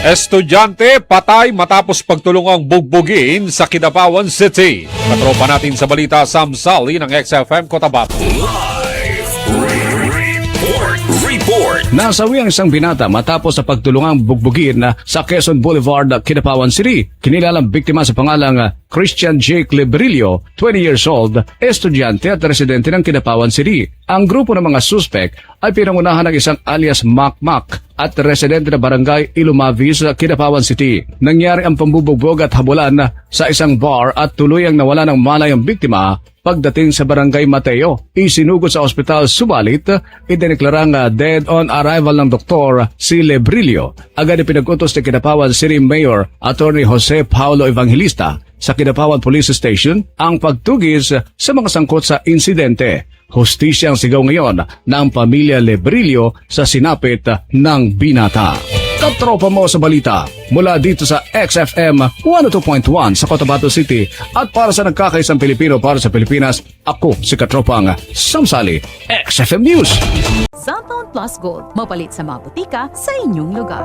Estudyante patay matapos pagtulungang bugbugin sa Kidapawan City. Katropa natin sa balita, Sam Sally ng XFM Cotabato. Report. Nasawi ang isang binata matapos sa pagtulungang bugbugin sa Quezon Boulevard, Kidapawan City. Kinilalang biktima sa pangalang Christian Jake Lebrillo, 20 years old, estudyante at residente ng Kidapawan City. Ang grupo ng mga suspect ay pinangunahan ng isang alias Mac at residente na barangay Ilumavi sa Kidapawan City. Nangyari ang pambubugbog at habulan sa isang bar at tuluyang nawala ng malay ang biktima. Pagdating sa barangay Mateo, isinugod sa ospital, subalit idineklarang dead on arrival ng doktor si Lebrillo. Agad ipinag-utos ni Kidapawan City Mayor Attorney Jose Paulo Evangelista sa Kidapawan Police Station ang pagtugis sa mga sangkot sa insidente. Hustisya ang sigaw ngayon ng pamilya Lebrillo sa sinapit ng binata. Katropa mo sa balita mula dito sa XFM 102.1 sa Cotabato City at para sa nagkakaisang Pilipino para sa Pilipinas, ako si Katropang Sam Sally, XFM News. Cellphone Plus Gold, mapalit sa mga butika sa inyong lugar.